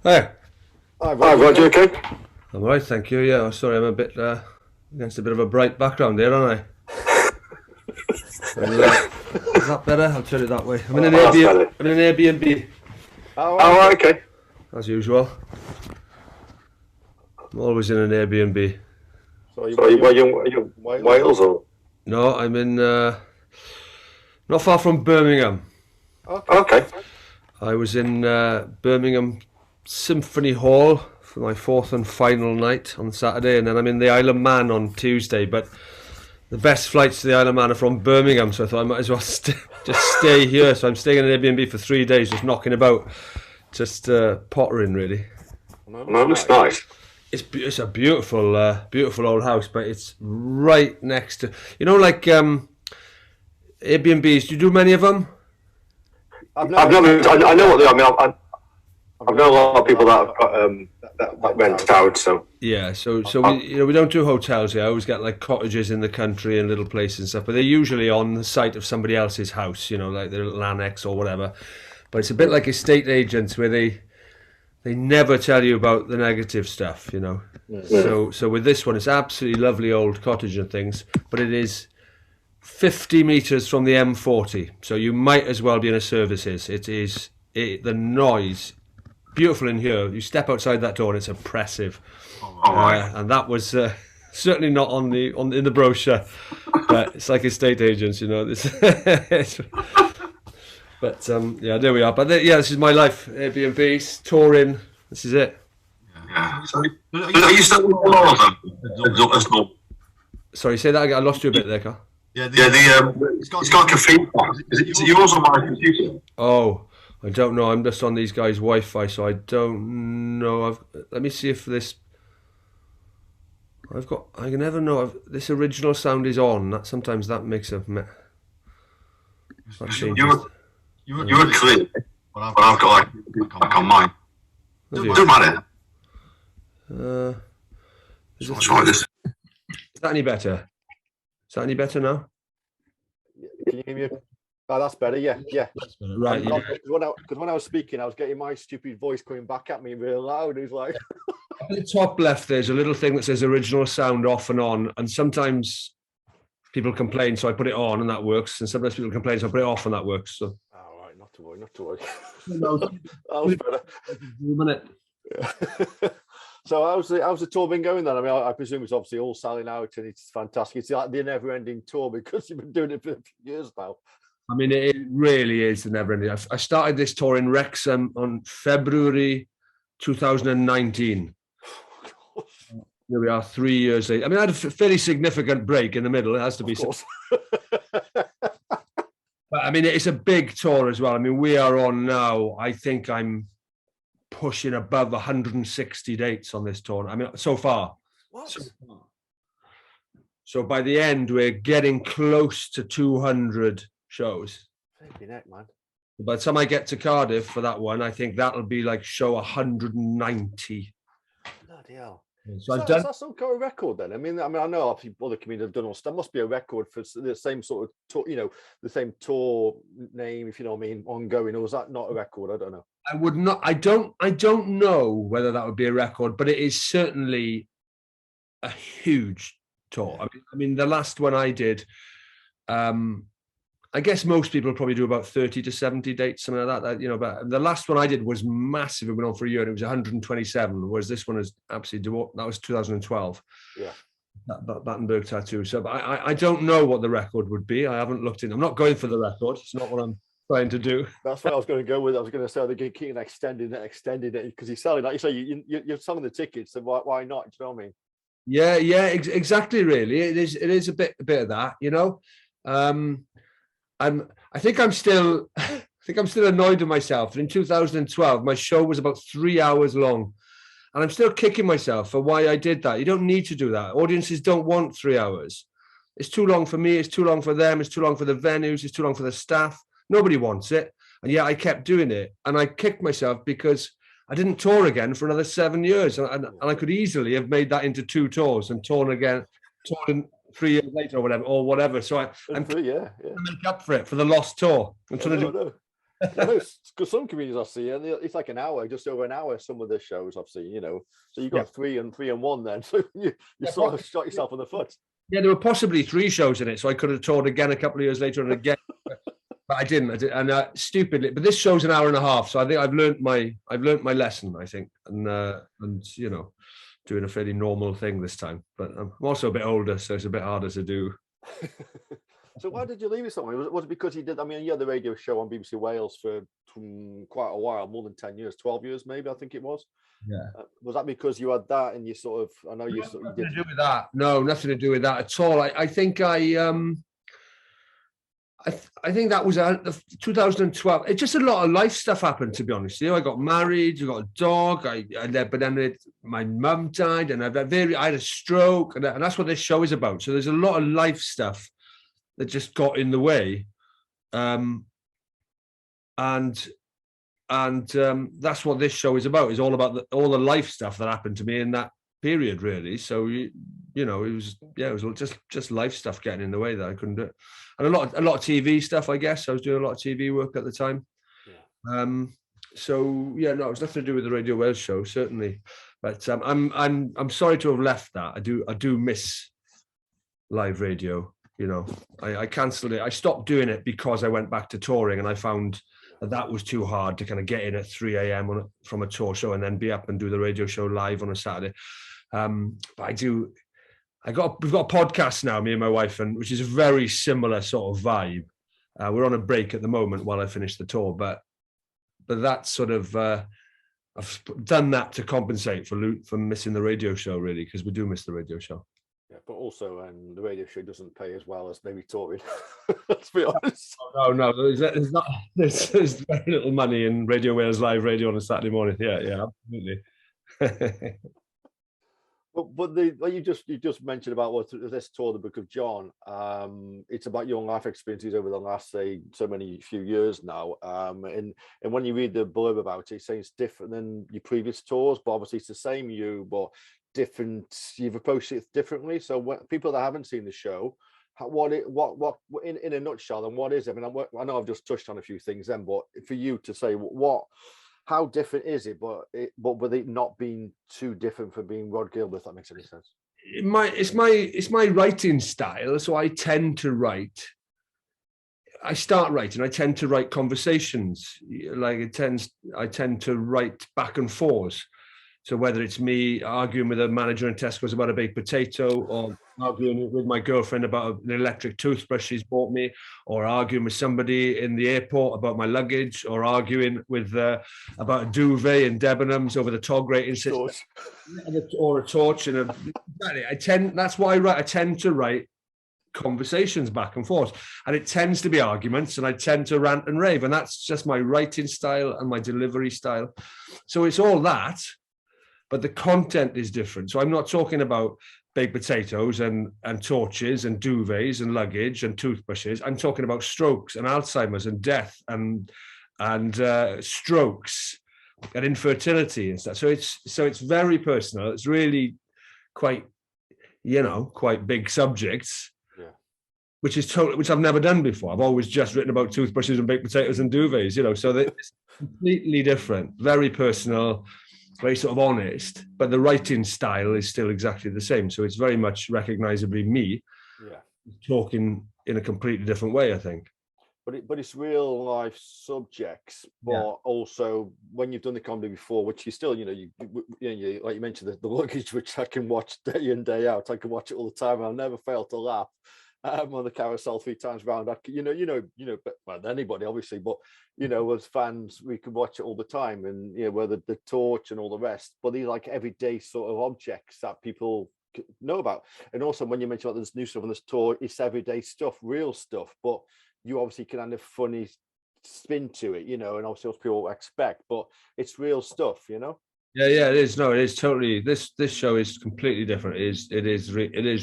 Hey, Hi, Rod, you okay? I'm all right, thank you. Yeah, sorry, I'm a bit against a bit of a bright background there, aren't I? Is that better? I'll turn it that way. Oh, that's better. I'm in an Airbnb Oh, right, okay. as usual. I'm always in an Airbnb. So, are you Wales? Wales or? No, I'm in not far from Birmingham. Okay. Okay. I was in Birmingham Symphony Hall for my fourth and final night on Saturday, and then I'm in the Isle of Man on Tuesday. But the best flights to the Isle of Man are from Birmingham, so I thought I might as well just stay here. So I'm staying in an Airbnb for 3 days, just knocking about, just pottering really. No, that's nice. It's a beautiful old house, but it's right next to like Airbnbs. Do you do many of them? I've never. I know what they are. I mean, I've known a lot of people that have got that rent out. So Yeah, so we don't do hotels here. I always get like cottages in the country and little places and stuff, but they're usually on the site of somebody else's house, like their little annex or whatever. But it's a bit like estate agents where they never tell you about the negative stuff. So with this one, it's absolutely lovely old cottage and things, but it is 50 meters from the M40, so you might as well be in a services. The noise beautiful in here. You step outside that door and it's oppressive. And that was certainly not in the brochure. But it's like estate agents. This. But yeah, there we are. But this is my life. Airbnbs, touring. This is it. yeah. So, are you still with Wales? Sorry, say that again. I lost you a bit there, Carl. Yeah, it's got like a feedback. Is it yours or my computer? Oh, I don't know. I'm just on these guys' Wi-Fi, so I don't know. Let me see if this. I can never know if this original sound is on. Sometimes that makes a. That changes. You were clear, but I've got like on mine. Doesn't matter. Try this. Is that any better? Is that any better now? Can you hear me? Oh, that's better. Yeah, yeah. Right. Yeah. Because when I was speaking, I was getting my stupid voice coming back at me real loud. It was like. At the top left, there's a little thing that says original sound off and on, and sometimes people complain, so I put it on and that works, and sometimes people complain, so I put it off and that works. So. All right, not to worry, not to worry. No, that was better. A minute. Yeah. So how's the tour been going then? I mean, I presume it's obviously all selling out and it's fantastic. It's like the never-ending tour because you've been doing it for a few years now. I mean, it really is the never-ending. I started this tour in Wrexham on February 2019. Here we are, 3 years later. I mean, I had a fairly significant break in the middle. It has to be. But I mean, it's a big tour as well. I mean, we are on now. I think I'm pushing above 160 dates on this tour. I mean, so far. What? So by the end, we're getting close to 200 shows. Flipping heck, man. By the time I get to Cardiff for that one, I think that'll be like show 190. Bloody hell. So Is that some kind of record then? I mean, I know obviously other comedians have done all stuff. Must be a record for the same sort of tour, the same tour name, if you know what I mean, ongoing. Or is that not a record? I don't know. I would not. I don't know whether that would be a record, but it is certainly a huge tour. I mean, the last one I did, I guess most people probably do about 30 to 70 dates, something like that. But the last one I did was massive. It went on for a year and it was 127, whereas this one is absolutely, that was 2012. Yeah. That Battenberg tattoo. So but I don't know what the record would be. I haven't looked in. I'm not going for the record. It's not what I'm trying to do. That's what I was going to go with. I was going to say they're going to keep extending it because you're selling, like you say, you're selling the tickets. So why not? Do you know what I mean? Yeah, exactly. Really, it is a bit of that. I think I'm still annoyed with myself. In 2012, my show was about 3 hours long, and I'm still kicking myself for why I did that. You don't need to do that. Audiences don't want 3 hours. It's too long for me. It's too long for them. It's too long for the venues. It's too long for the staff. Nobody wants it, and yet I kept doing it, and I kicked myself because I didn't tour again for another 7 years, and I could easily have made that into 2 tours and toured 3 years later or whatever. So I'm trying to make up for it for the lost tour. I'm trying to do Because some comedians I've seen, it's like an hour, just over an hour. Some of the shows I've seen, so you got 3 and 1 then. So you sort of shot yourself in the foot. Yeah, there were possibly 3 shows in it, so I could have toured again a couple of years later and again, but I didn't. And stupidly, but this show's an hour and a half, so I think I've learnt my lesson. I think, and doing a fairly normal thing this time. But I'm also a bit older, so it's a bit harder to do. So why did you leave it so long? Was it because you did? I mean, you had the radio show on BBC Wales for quite a while, more than 10 years, 12 years, maybe. I think it was. Yeah. Was that because you had that and you sort of? I know you sort of did. Nothing to do with that. No, nothing to do with that at all. I think I think that was 2012. It just a lot of life stuff happened, to be honest. I got married, I got a dog, but then my mum died, and I had a stroke, and that's what this show is about. So there's a lot of life stuff that just got in the way, and that's what this show is about. It's all about all the life stuff that happened to me in that period, really. So it was just life stuff getting in the way that I couldn't do it. And a lot of TV stuff, I guess. I was doing a lot of TV work at the time. Yeah. So yeah, no, it was nothing to do with the Radio Wales show, certainly. But I'm sorry to have left that. I do miss live radio. I cancelled it. I stopped doing it because I went back to touring, and I found that was too hard to kind of get in at 3 a.m. from a tour show and then be up and do the radio show live on a Saturday. But we've got a podcast now, me and my wife, and which is a very similar sort of vibe. We're on a break at the moment while I finish the tour, but that's sort of I've done that to compensate for missing the radio show, really, because we do miss the radio show. Yeah, but also the radio show doesn't pay as well as maybe touring. Let's be honest. No, there's very little money in Radio Wales live radio on a Saturday morning. Yeah, absolutely. But what you just mentioned about this tour, the Book of John, it's about your life experiences over the last, say, few years now. And when you read the blurb about it, it's saying it's different than your previous tours, but obviously it's the same but different. You've approached it differently. So people that haven't seen the show, what in a nutshell, and what is it? I mean, I know I've just touched on a few things then, but for you to say how different is it, but with it not being too different from being Rhod Gilbert, if that makes any sense? It's my writing style. So I tend to write. I start writing. I tend to write conversations. I tend to write back and forth. So whether it's me arguing with a manager in Tesco's about a baked potato, or arguing with my girlfriend about an electric toothbrush she's bought me, or arguing with somebody in the airport about my luggage, or arguing with about a duvet in Debenhams over the TOG rating system, or a torch. That's why I write. I tend to write conversations back and forth, and it tends to be arguments, and I tend to rant and rave, and that's just my writing style and my delivery style. So it's all that. But the content is different. So I'm not talking about baked potatoes and torches and duvets and luggage and toothbrushes. I'm talking about strokes and Alzheimer's and death and strokes and infertility and stuff. So it's very personal. It's really quite big subjects. Yeah. Which I've never done before. I've always just written about toothbrushes and baked potatoes and duvets. So it's completely different, very personal, very sort of honest, but the writing style is still exactly the same. So it's very much recognizably me talking in a completely different way, I think. But it's real life subjects, but also when you've done the comedy before, which you still, you like you mentioned the luggage, which I can watch day in, day out. I can watch it all the time. I'll never fail to laugh. On the carousel 3 times round, but anybody obviously, but as fans, we could watch it all the time, and where the torch and all the rest. But these like everyday sort of objects that people know about. And also when you mentioned about this new stuff on this tour, it's everyday stuff, real stuff, but you obviously can add a funny spin to it, and obviously what people expect, but it's real stuff, Yeah, it is. No, it is totally. This show is completely different. It is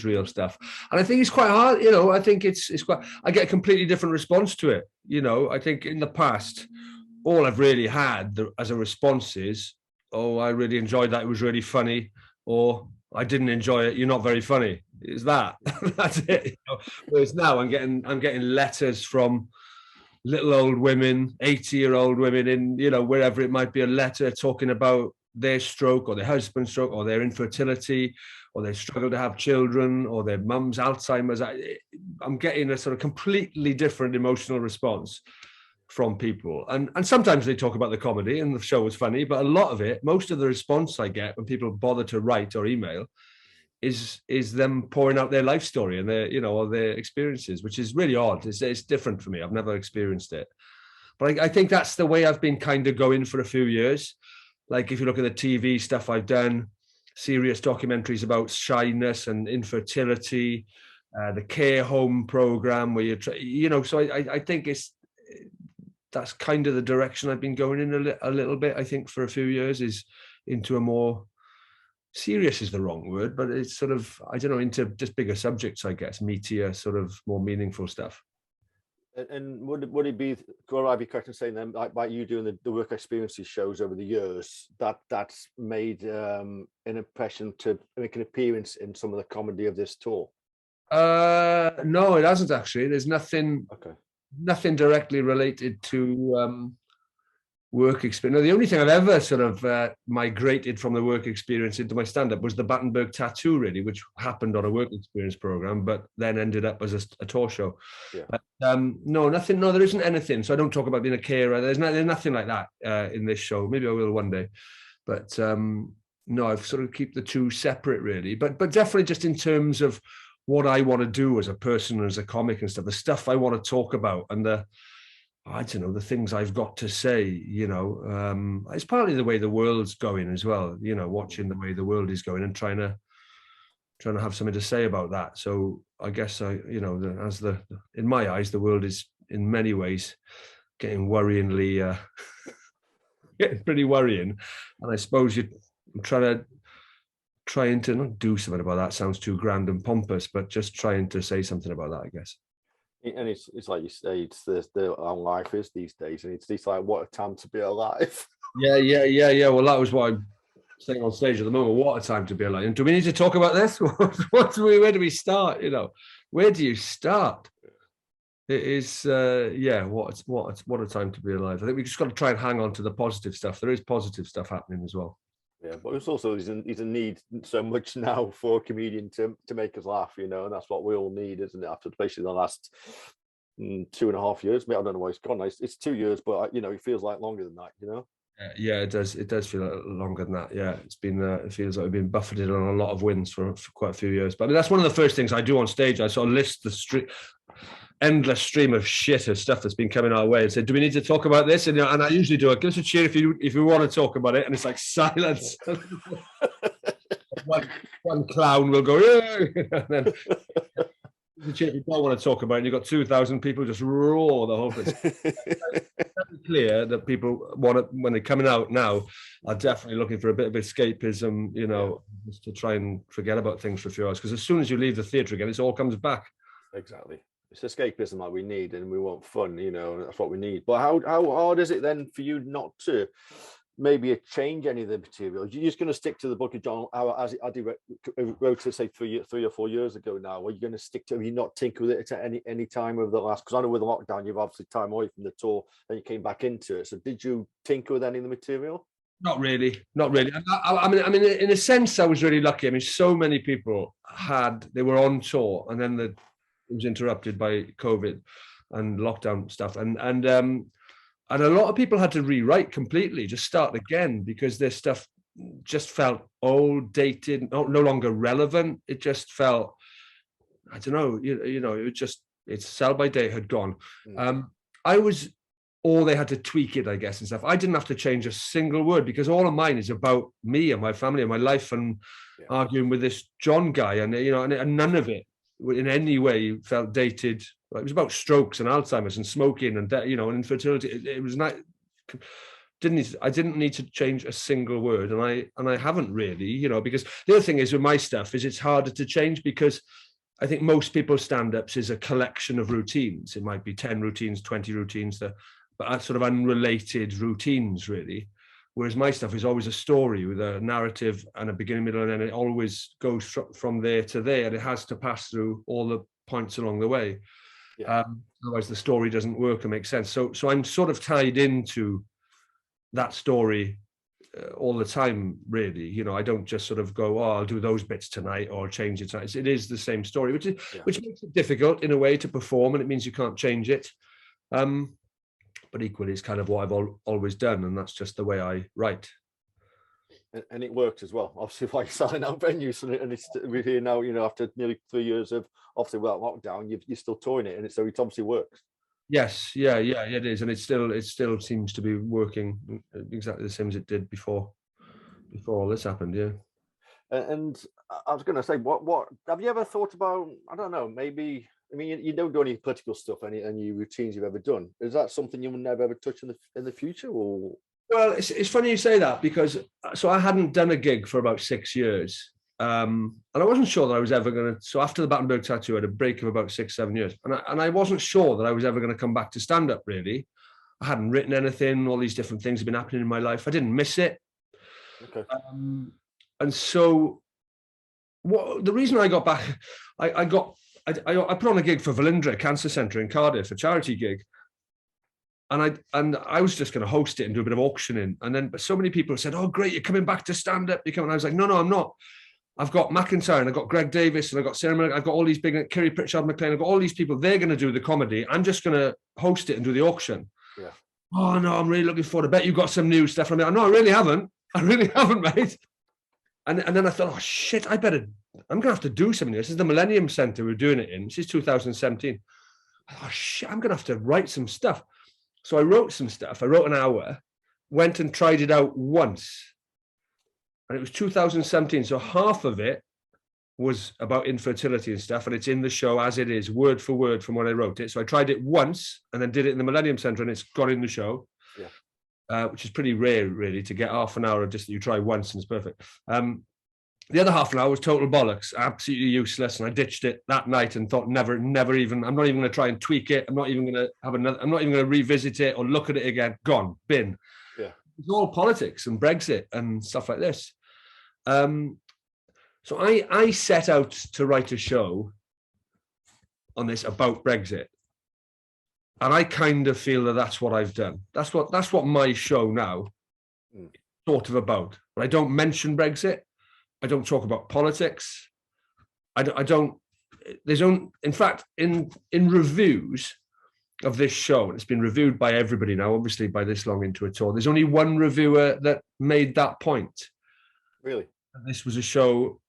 real stuff, and I think it's quite hard. I think it's quite. I get a completely different response to it. I think in the past, all I've really had as a response is, "Oh, I really enjoyed that. It was really funny," or "I didn't enjoy it. You're not very funny." It's that. That's it. Whereas now I'm getting letters from little old women, 80-year-old women in, you know, wherever it might be, a letter talking about their stroke or their husband's stroke or their infertility or they struggle to have children or their mum's Alzheimer's. I'm getting a sort of completely different emotional response from people. And sometimes they talk about the comedy and the show was funny, but a lot of it, most of the response I get when people bother to write or email is them pouring out their life story and their, you know, or their experiences, which is really odd. It's different for me. I've never experienced it. But I think that's the way I've been kind of going for a few years. Like if you look at the TV stuff I've done, serious documentaries about shyness and infertility, the care home program where you know, so I think that's kind of the direction I've been going in a little bit, I think, for a few years, is into a more serious is the wrong word, but it's sort of, I don't know, into just bigger subjects, I guess, meatier, sort of more meaningful stuff. And would it be, could I be correct in saying then, like you doing the work experiences shows over the years, that's made an impression to make an appearance in some of the comedy of this tour? No, it hasn't actually. There's nothing directly related to work experience. No, the only thing I've ever sort of migrated from the work experience into my stand-up was the Battenberg tattoo, really, which happened on a work experience program, but then ended up as a tour show. Yeah. No, nothing. No, there isn't anything. So I don't talk about being a carer. There's nothing like that in this show. Maybe I will one day, but no, I've sort of keep the two separate, really. But definitely just in terms of what I want to do as a person, as a comic and stuff, the stuff I want to talk about, and I don't know, the things I've got to say, you know, it's partly the way the world's going as well, you know, watching the way the world is going and trying to have something to say about that. So I guess you know, in my eyes, the world is in many ways getting worryingly, getting pretty worrying. And I suppose I'm trying to not do something about that. Sounds too grand and pompous, but just trying to say something about that, I guess. And it's like you say, it's how life is these days, and it's like, what a time to be alive. Yeah. Well, that was what I'm saying on stage at the moment. What a time to be alive! And do we need to talk about this? Where do we start? You know, where do you start? It is, what a time to be alive. I think we just got to try and hang on to the positive stuff. There is positive stuff happening as well. Yeah, but it's also there's a need so much now for a comedian to make us laugh, you know, and that's what we all need, isn't it? After basically the last 2.5 years, I don't know why it's gone. It's 2 years, but you know, it feels like longer than that, you know. Yeah, it does. It does feel longer than that. Yeah, it's been. It feels like we've been buffeted on a lot of wins for quite a few years. But I mean, that's one of the first things I do on stage. I sort of list the endless stream of shit of stuff that's been coming our way and say, do we need to talk about this? And I usually do it. Give us a cheer if you want to talk about it. And it's like silence. one clown will go, yeah. And then if you don't want to talk about it, and you've got 2,000 people just roar the whole thing. It's clear that people want to, when they're coming out now, are definitely looking for a bit of escapism, you know, just to try and forget about things for a few hours. Because as soon as you leave the theatre again, it all comes back. Exactly. It's escapism that we need, and we want fun, you know, that's what we need. But how hard is it then for you not to maybe change any of the material? You're just going to stick to the book of John as he wrote it, say 3 or 4 years ago now? Or are you going to stick to, are you not tinker with it at any time over the last, because I know with the lockdown you've obviously time away from the tour and you came back into it, so did you tinker with any of the material? Not really. I mean, in a sense, I was really lucky. I mean, so many people they were on tour, and then it was interrupted by COVID and lockdown stuff, and a lot of people had to rewrite completely, just start again, because their stuff just felt old, dated, no longer relevant. It just felt, I don't know, you know, its sell by date had gone. Or they had to tweak it, I guess, and stuff. I didn't have to change a single word, because all of mine is about me and my family and my life, and arguing with this John guy, and you know, and none of it in any way felt dated. It was about strokes and Alzheimer's and smoking and you know, and infertility. It was not. I didn't need to change a single word, and I haven't really, you know, because the other thing is with my stuff is it's harder to change, because I think most people's stand-ups is a collection of routines. It might be 10 routines, 20 routines, but sort of unrelated routines, really. Whereas my stuff is always a story with a narrative and a beginning, middle, and end. It always goes from there to there, and it has to pass through all the points along the way. Yeah. Otherwise, the story doesn't work and make sense. So I'm sort of tied into that story all the time, really. You know, I don't just sort of go, oh, I'll do those bits tonight or change it tonight. It is the same story, which makes it difficult in a way to perform, and it means you can't change it. But equally, it's kind of what I've always done, and that's just the way I write. And it works as well. Obviously, like selling out venues, and we're here now. You know, after nearly 3 years of obviously without lockdown, you're still touring it, and so it obviously works. Yes, yeah, it is, and it still seems to be working exactly the same as it did before all this happened. Yeah. And I was going to say, what have you ever thought about? I don't know, maybe. I mean, you don't do any political stuff, any routines you've ever done. Is that something you will never ever touch in the future, or? Well, it's funny you say that, because I hadn't done a gig for about 6 years, and I wasn't sure that I was ever going to. So after the Battenberg tattoo, I had a break of about 7 years, and I wasn't sure that I was ever going to come back to stand up. Really, I hadn't written anything. All these different things have been happening in my life. I didn't miss it. Okay. And so, the reason I got back, I put on a gig for Velindre Cancer Centre in Cardiff, a charity gig. And I was just going to host it and do a bit of auctioning. And then so many people said, oh, great, you're coming back to stand up. And I was like, no, I'm not. I've got McIntyre and I've got Greg Davis and I've got Sarah, I've got all these big, Kerry Pritchard McLean, I've got all these people. They're going to do the comedy. I'm just going to host it and do the auction. Yeah. Oh, no, I'm really looking forward. I bet you've got some new stuff from me. No, I really haven't, mate. And then I thought, oh, shit, I'm going to have to do something. This is the Millennium Centre we're doing it in. This is 2017. Oh, shit, I'm going to have to write some stuff. So I wrote some stuff. I wrote an hour, went and tried it out once. And it was 2017. So half of it was about infertility and stuff. And it's in the show as it is, word for word from when I wrote it. So I tried it once and then did it in the Millennium Centre, and it's got in the show, which is pretty rare, really, to get half an hour of just that you try once and it's perfect. The other half an hour was total bollocks, absolutely useless, and I ditched it that night and thought, never even. I'm not even going to try and tweak it. I'm not even going to have another. I'm not even going to revisit it or look at it again. Gone, bin. Yeah, it's all politics and Brexit and stuff like this. So I set out to write a show on this about Brexit, and I kind of feel that that's what I've done. That's what my show now is sort of about. But I don't mention Brexit. I don't talk about politics. I don't. In fact, in reviews of this show, and it's been reviewed by everybody now, obviously by this long into a tour, there's only one reviewer that made that point. Really? And this was a show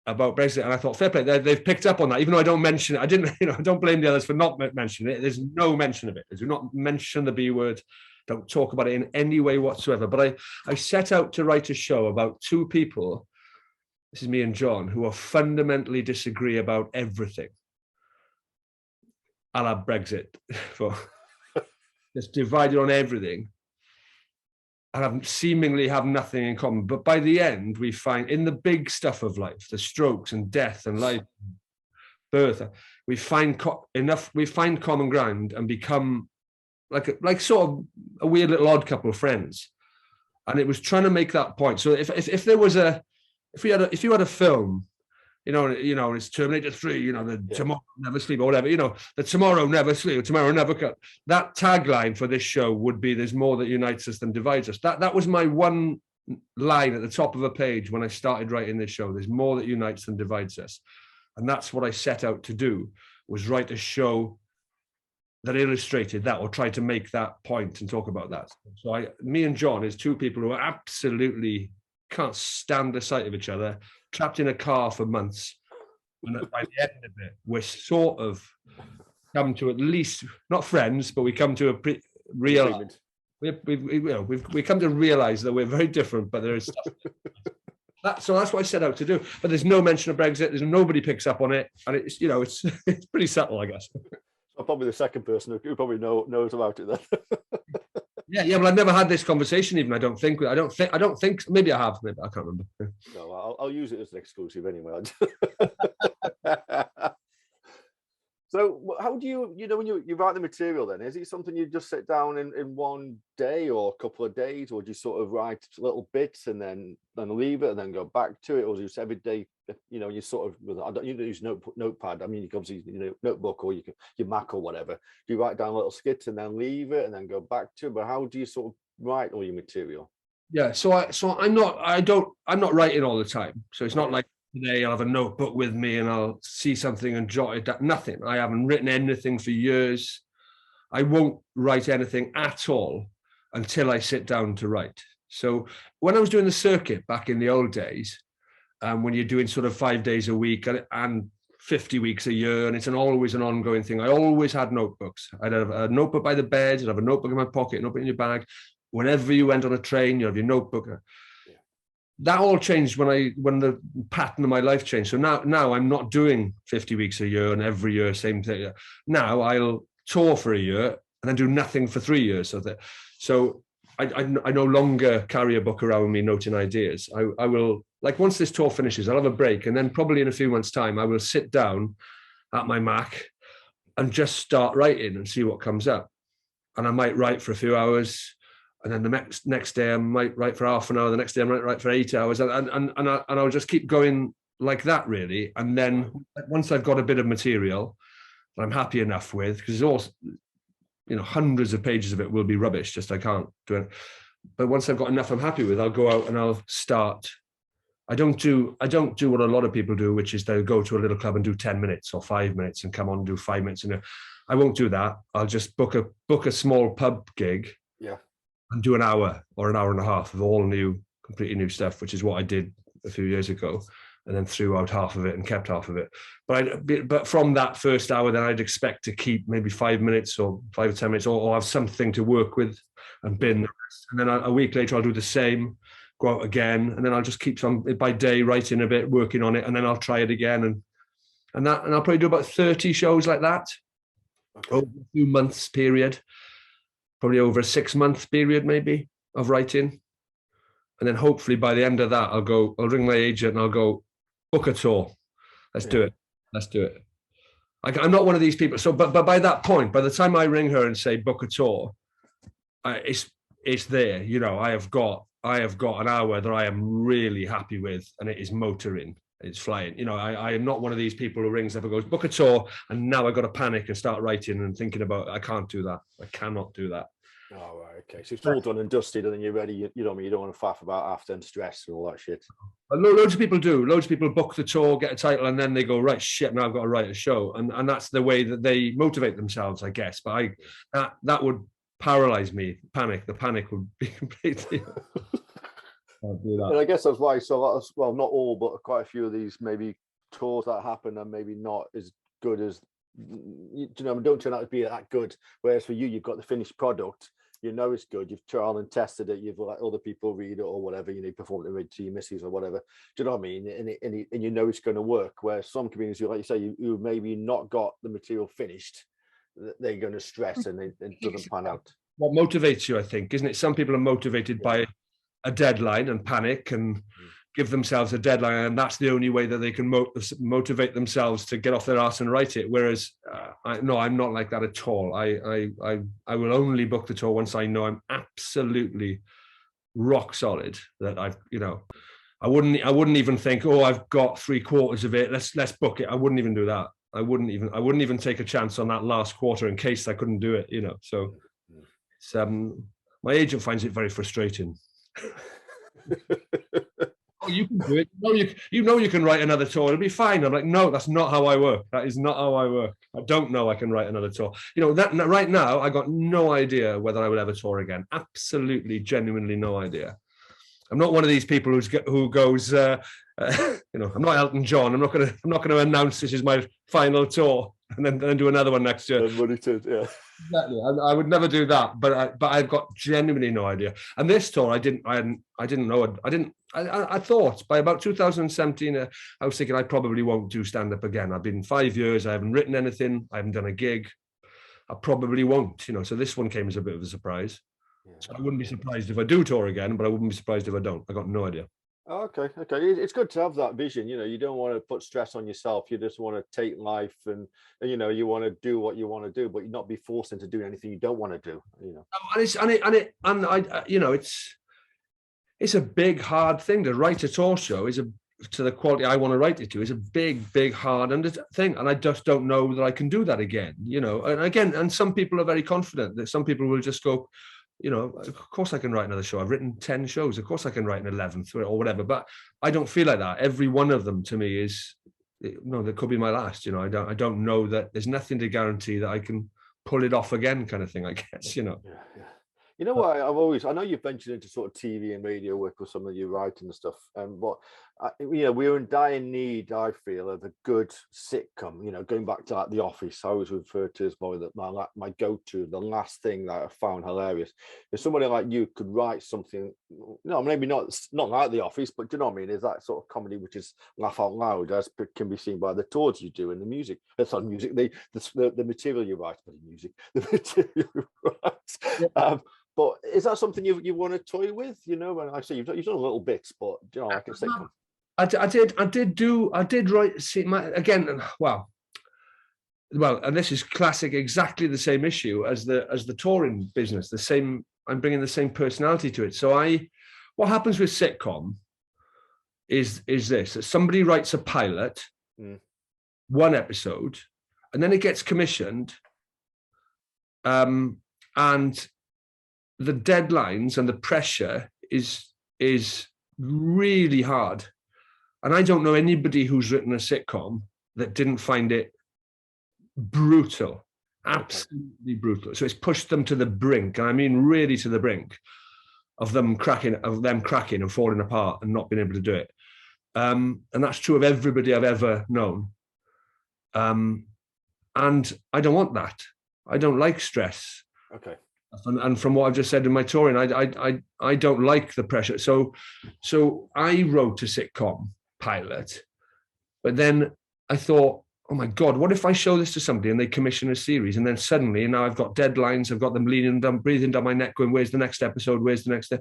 about Brexit, and I thought, fair play, they've picked up on that, even though I don't mention it. I didn't, I don't blame the others for not mentioning it. There's no mention of it. They do not mention the B word. Don't talk about it in any way whatsoever. But I set out to write a show about two people. This is me and John, who are fundamentally disagree about everything. A la Brexit. It's divided on everything. And seemingly have nothing in common. But by the end, we find in the big stuff of life, the strokes and death and life, birth, we find common ground and become like sort of a weird little odd couple of friends. And it was trying to make that point. So if there was if you had a film, it's Terminator 3, Tomorrow Never Sleep or whatever, the Tomorrow Never Sleep, or Tomorrow Never Cut. That tagline for this show would be, there's more that unites us than divides us. That was my one line at the top of a page when I started writing this show. There's more that unites than divides us. And that's what I set out to do, was write a show that illustrated that, or tried to make that point and talk about that. So me and John is two people who are absolutely can't stand the sight of each other, trapped in a car for months, and by the end of it, we're sort of come to at least not friends, but we come to a real. We come to realize that we're very different, but there is stuff. So that's what I set out to do. But there's no mention of Brexit. There's nobody picks up on it, and it's it's pretty subtle, I guess. I'm probably the second person who probably knows about it then. Yeah. Well, I've never had this conversation. Even I don't think. Maybe I have. Maybe I can't remember. No, I'll use it as an exclusive anyway. So, how do you when you write the material? Then is it something you just sit down in one day or a couple of days, or do you sort of write little bits and then leave it and then go back to it, or is it every day you know, you sort of, I don't, you use notepad. I mean, you can obviously, you know, notebook or your Mac or whatever. Do you write down little skits and then leave it and then go back to it? But how do you sort of write all your material? Yeah, I'm not writing all the time. So it's not like today I'll have a notebook with me and I'll see something and jot it down. Nothing. I haven't written anything for years. I won't write anything at all until I sit down to write. So when I was doing the circuit back in the old days, when you're doing sort of 5 days a week and 50 weeks a year, and it's always an ongoing thing, I always had notebooks. I'd have a notebook by the bed, I'd have a notebook in my pocket, a notebook in your bag. Whenever you went on a train, you have your notebook. Yeah. That all changed when the pattern of my life changed. So now I'm not doing 50 weeks a year and every year same thing. Now I'll tour for a year and then do nothing for 3 years. So I no longer carry a book around with me noting ideas. I will, like, once this tour finishes, I'll have a break, and then probably in a few months' time, I will sit down at my Mac and just start writing and see what comes up. And I might write for a few hours, and then the next day I might write for half an hour. The next day I might write for 8 hours, and I'll just keep going like that, really. And then once I've got a bit of material that I'm happy enough with, because it's all, you know, hundreds of pages of it will be rubbish. Just I can't do it. But once I've got enough I'm happy with, I'll go out and I'll start. I don't do what a lot of people do, which is they'll go to a little club and do 10 minutes or 5 minutes and come on and do 5 minutes. And I won't do that. I'll just book a small pub gig. Yeah. And do an hour or an hour and a half of all new, completely new stuff, which is what I did a few years ago, and then threw out half of it and kept half of it. But from that first hour, then I'd expect to keep maybe 5 minutes or 5 or 10 minutes, or have something to work with and bin the rest. And then a week later, I'll do the same, go out again, and then I'll just keep some by day writing a bit, working on it, and then I'll try it again, and I'll probably do about 30 shows like that over a few months period. Probably over a 6 month period, maybe, of writing. And then hopefully by the end of that, I'll ring my agent and I'll go, book a tour. Let's do it. Let's do it. I'm not one of these people. So, but by that point, by the time I ring her and say, book a tour, it's there. You know, I have got an hour that I am really happy with, and it is motoring. It's flying. You know, I am not one of these people who rings up and goes, book a tour, and now I've got to panic and start writing and thinking about, I can't do that. I cannot do that. Oh, right, okay. So it's all done and dusted, and then you're ready. You know what I mean? You don't want to faff about after and stress and all that shit. Loads of people do. Loads of people book the tour, get a title, and then they go, right, shit, now I've got to write a show. And that's the way that they motivate themselves, I guess. But that would paralyze me. The panic would be completely... And I guess that's why, well, not all, but quite a few of these maybe tours that happen are maybe not as good as, you know, don't turn out to be that good. Whereas for you, you've got the finished product, you know it's good, you've tried and tested it, you've let other people read it or whatever, you know, perform it to your missus or whatever. Do you know what I mean? And you know it's going to work. Where some communities, like you say, you maybe not got the material finished, they're going to stress and it doesn't pan out. What motivates you, I think, isn't it? Some people are motivated by a deadline and panic and give themselves a deadline, and that's the only way that they can motivate themselves to get off their ass and write it. Whereas no, I'm not like that at all. I will only book the tour once I know I'm absolutely rock solid that I've, you know, I wouldn't even think, oh, I've got 3/4 of it, let's book it. I wouldn't even do that. I wouldn't even take a chance on that last quarter in case I couldn't do it, you know. So it's, my agent finds it very frustrating. Oh, you can do it. You know you can write another tour. It'll be fine. I'm like, no, that's not how I work. That is not how I work. I don't know I can write another tour. You know, that right now, I got no idea whether I would ever tour again. Absolutely, genuinely no idea. I'm not one of these people who goes, you know, I'm not Elton John. I'm not gonna announce this is my final tour and then do another one next year. Yeah. Exactly. I would never do that, but I've got genuinely no idea. And this tour, I didn't know. I thought by about 2017, I was thinking I probably won't do stand-up again. I've been 5 years. I haven't written anything. I haven't done a gig. I probably won't, you know. So this one came as a bit of a surprise. Yeah. So I wouldn't be surprised if I do tour again, but I wouldn't be surprised if I don't. I got no idea. Okay. It's good to have that vision. You know, you don't want to put stress on yourself. You just want to take life and you know, you want to do what you want to do, but you not be forced into doing anything you don't want to do. You know, and I, you know, it's a big hard thing to write a tour show. to the quality I want to write it to is a big hard thing, and I just don't know that I can do that again. And again, and some people are very confident that some people will just go, of course I can write another show. I've written 10 shows. Of course I can write an 11th or whatever. But I don't feel like that. Every one of them to me is, that could be my last. I don't know that there's nothing to guarantee that I can pull it off again, kind of thing, I guess. Yeah. You know what? I know you've ventured into sort of TV and radio work with some of your writing and stuff, but we're in dire need, I feel, of a good sitcom. Going back to like The Office, I always refer to as my go-to, the last thing that I found hilarious. If somebody like you could write something, maybe not like The Office, but do you know what I mean? Is that sort of comedy which is laugh out loud, as can be seen by the tours you do and the music. That's not music, the material you write, but the music, the material you write. Yeah. But is that something you want to toy with? And I say you've done a little bits, but I can say I did write. Well, and this is classic, exactly the same issue as the touring business. The same. I'm bringing the same personality to it. So what happens with sitcom is this: that somebody writes a pilot, one episode, and then it gets commissioned, and the deadlines and the pressure is really hard. And I don't know anybody who's written a sitcom that didn't find it brutal, absolutely brutal. So it's pushed them to the brink, and I mean really to the brink of them cracking and falling apart and not being able to do it. And that's true of everybody I've ever known. And I don't want that. I don't like stress. Okay. And from what I've just said in my touring, I don't like the pressure. So I wrote a sitcom pilot, but then I thought, oh my God, what if I show this to somebody and they commission a series, and then suddenly now I've got deadlines, I've got them breathing down my neck, going, where's the next episode? Where's the next?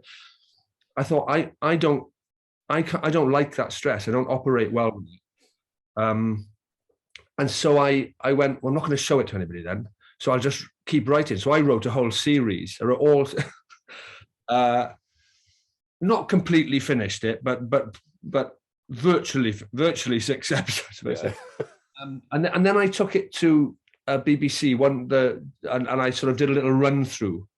I thought I don't like that stress. I don't operate well with it. And so I went, well, I'm not going to show it to anybody then. So I'll just keep writing. So I wrote a whole series, or all, not completely finished it, but virtually 6 episodes. Yeah. And then I took it to BBC and I sort of did a little run through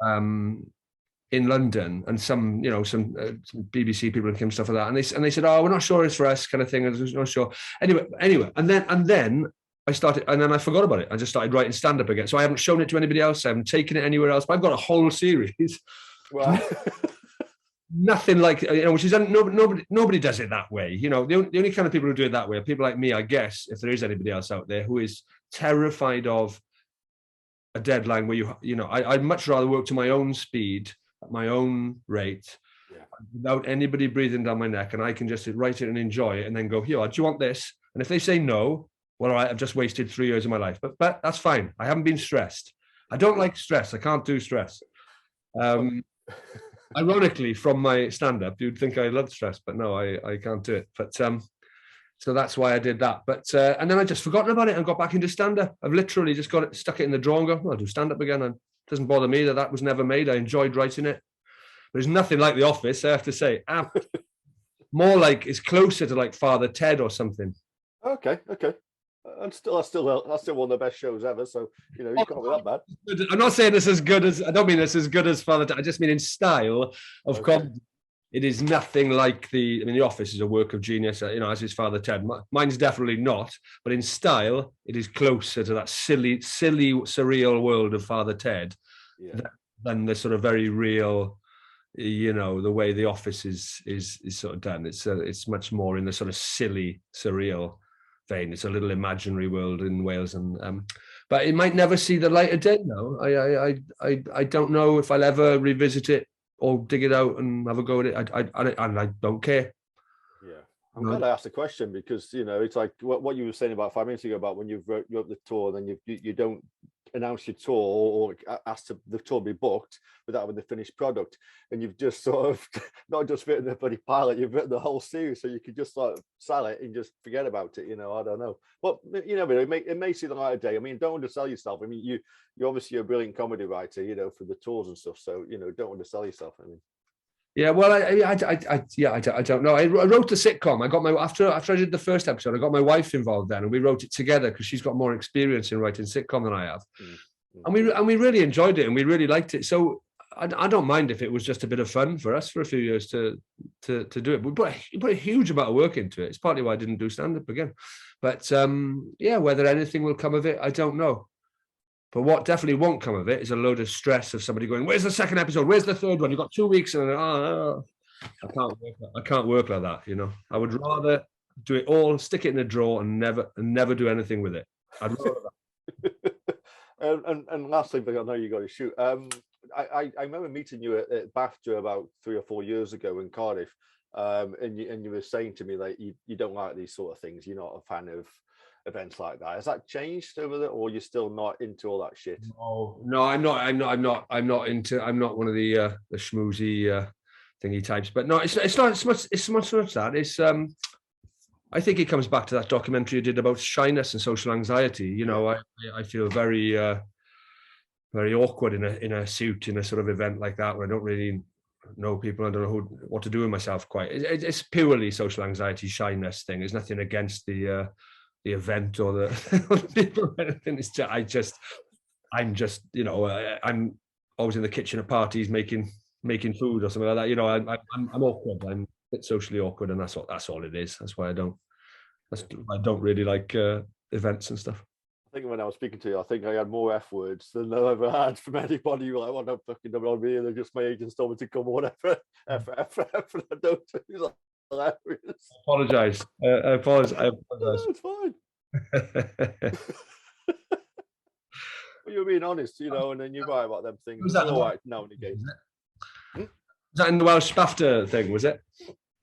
in London, and some BBC people came, stuff like that, and they said, oh, we're not sure it's for us, kind of thing. I was not sure. Anyway, and then I started, and then I forgot about it. I just started writing stand-up again. So I haven't shown it to anybody else. I haven't taken it anywhere else. But I've got a whole series. Wow. Nothing like, which is nobody does it that way. The only kind of people who do it that way are people like me, I guess, if there is anybody else out there who is terrified of a deadline where I'd much rather work to my own speed, at my own rate, without anybody breathing down my neck, and I can just write it and enjoy it, and then go, here, do you want this? And if they say no, well, all right, I've just wasted 3 years of my life, but that's fine. I haven't been stressed. I don't like stress. I can't do stress. Ironically, from my stand-up, you'd think I love stress, but no, I can't do it. But so that's why I did that. But and then I just forgotten about it and got back into stand-up. I've literally just stuck it in the drawer and go, well, I'll do stand-up again. And it doesn't bother me that was never made. I enjoyed writing it. But it's nothing like The Office, I have to say. More like, it's closer to like Father Ted or something. Okay. That's still one of the best shows ever. So you can't be that bad. I'm not saying this is good as. I don't mean this as good as Father Ted. I just mean in style of comedy. It is nothing like The Office is a work of genius. As is Father Ted. Mine's definitely not. But in style, it is closer to that silly, surreal world of Father Ted than the sort of very real. The way The Office is sort of done. It's much more in the sort of silly, surreal vein. It's a little imaginary world in Wales, and but it might never see the light of day now. I don't know if I'll ever revisit it or dig it out and have a go at it. I don't care. Yeah, I'm glad I asked the question, because it's like what you were saying about 5 minutes ago about when you wrote the tour, then you don't announce your tour or ask the tour be booked without having the finished product, and you've just sort of not just written the bloody pilot, you've written the whole series, so you could just sort of sell it and just forget about it. I don't know, but it may see the light of day. Don't undersell yourself. You obviously a brilliant comedy writer, for the tours and stuff, so don't undersell yourself. Yeah, well, I don't know. I wrote the sitcom. I got my after I did the first episode. I got my wife involved then, and we wrote it together because she's got more experience in writing sitcom than I have. And we really enjoyed it, and we really liked it. So I don't mind if it was just a bit of fun for us for a few years to do it. We put a huge amount of work into it. It's partly why I didn't do stand up again. But yeah, whether anything will come of it, I don't know. But what definitely won't come of it is a load of stress of somebody going, "Where's the second episode? Where's the third one? You've got 2 weeks." And I can't work like that. You know, I would rather do it all, stick it in a drawer, and never do anything with it. I'd rather that. And last thing, I know you got to shoot. I remember meeting you at BAFTA about 3 or 4 years ago in Cardiff, and you were saying to me that you don't like these sort of things. You're not a fan of events like that. Has that changed over there, or you're still not into all that shit? No, I'm not into. I'm not one of the schmoozy thingy types. But no, it's not as much that. It's I think it comes back to that documentary you did about shyness and social anxiety. You know, I feel very very awkward in a suit in a sort of event like that where I don't really know people. I don't know what to do with myself. Quite, it's purely social anxiety, shyness thing. There's nothing against the event or the people or anything. It's just, I'm just, you know, I'm always in the kitchen at parties making food or something like that. You know, I'm awkward. I'm a bit socially awkward, and that's all it is. That's why I don't really like events and stuff. I think when I was speaking to you, I think I had more F words than I ever had from anybody. You're like, "What the fucking don't know me?" And they're just my agents told me to come or whatever. F, and I don't. It's like hilarious. I apologize. No, it's fine. Well, you're being honest, you know, and then you're right about them things. Was that all right now and again? Was that in the Welsh BAFTA thing? Was it?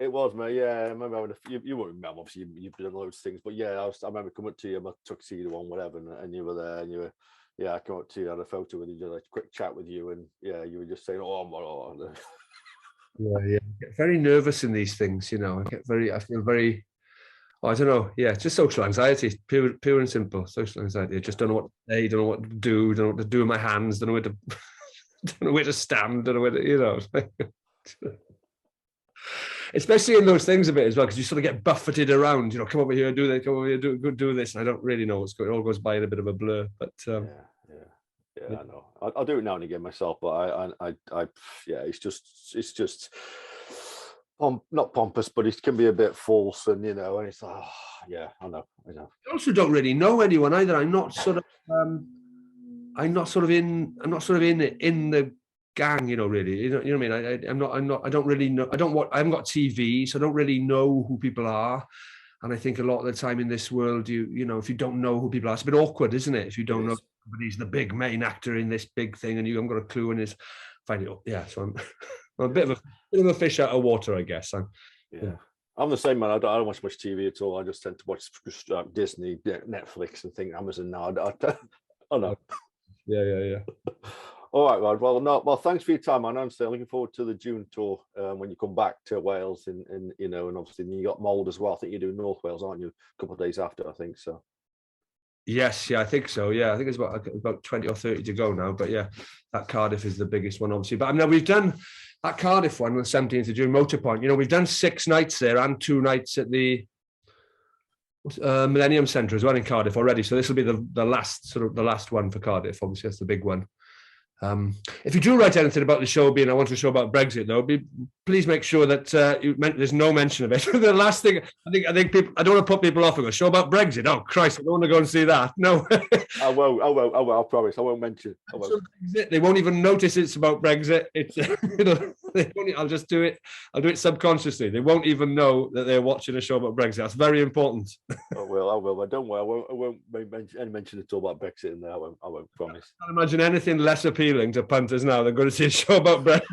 It was, mate. Yeah, I remember having you won't remember. Obviously, you've done loads of things, but yeah, I remember coming up to you in my tuxedo on whatever, and you were there, and you were, yeah, I came up to you, had a photo with you, did a quick chat with you, and yeah, you were just saying, "Oh." Yeah. I get very nervous in these things, you know. I feel very. Oh, I don't know. Yeah, just social anxiety, pure and simple. Social anxiety. I just don't know what to say, don't know what to do, don't know what to do with my hands, don't know where to stand, don't know where to, you know. Especially in those things a bit as well, because you sort of get buffeted around. You know, come over here, do that. Come over here, do this. And I don't really know what's going. It all goes by in a bit of a blur. But yeah, I know. I'll do it now and again myself, but yeah, it's just. Not pompous, but it can be a bit false, and you know, and it's like, yeah, I know. I also don't really know anyone either. I'm not sort of in the gang, you know, really. You know what I mean? I don't really know. I haven't got TV, so I don't really know who people are. And I think a lot of the time in this world, you know, if you don't know who people are, it's a bit awkward, isn't it? If you don't know somebody's the big main actor in this big thing, and you haven't got a clue, and find it. Yeah, so I'm a bit of a fish out of water, I guess. I'm the same, man. I don't watch much TV at all. I just tend to watch Disney, Netflix, and think Amazon now. I know. Yeah. All right, Rod. Well, thanks for your time, man. I'm still looking forward to the June tour when you come back to Wales, and you know, and obviously you got Mold as well. I think you're doing North Wales, aren't you? A couple of days after, I think so. Yes, yeah, I think so. Yeah, I think it's about 20 or 30 to go now. But yeah, that Cardiff is the biggest one, obviously. But I mean, we've done that Cardiff one on the 17th of June, Motorpoint. You know, we've done 6 nights there and 2 nights at the Millennium Centre as well in Cardiff already. So this will be the last one for Cardiff. Obviously, that's the big one. If you do write anything about the show being, I want a show about Brexit, though, please make sure that there's no mention of it. The last thing, I think people, I don't want to put people off and go, show about Brexit. Oh, Christ, I don't want to go and see that. No. I won't. I promise. I won't mention. I won't. They won't even notice it's about Brexit. It's, you know, I'll just do it. I'll do it subconsciously. They won't even know that they're watching a show about Brexit. That's very important. I will. But don't worry. I won't mention any mention at all about Brexit in there. I won't promise. I can't imagine anything less appealing to punters now than going to see a show about Brexit.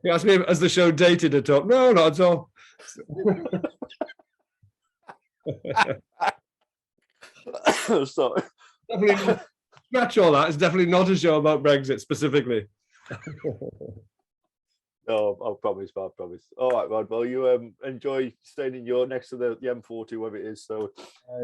He asked me, has the show dated at all? No, not at all. Sorry. Definitely scratch all that. It's definitely not a show about Brexit specifically. No, I'll promise. All right, Rod. Well, you enjoy staying in your next to the M40, whatever it is. So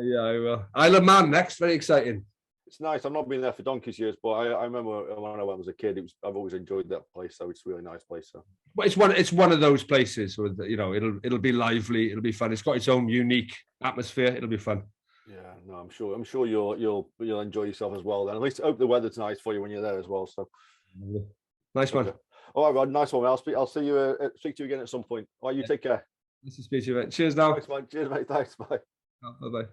yeah, I will. Isle of Man next. Very exciting. It's nice. I've not been there for donkey's years, but I remember when I went as a kid. I've always enjoyed that place. So it's a really nice place. So. But it's one of those places where, you know, it'll be lively, it'll be fun. It's got its own unique atmosphere. It'll be fun. Yeah, no, I'm sure you'll enjoy yourself as well. Then at least I hope the weather's nice for you when you're there as well. So nice one. Okay. All right, Rod, nice one. I'll see you speak to you again at some point. All right, you take care. Nice to speak to you, mate. Cheers now. Thanks, man. Cheers, mate. Thanks. Bye. Bye bye.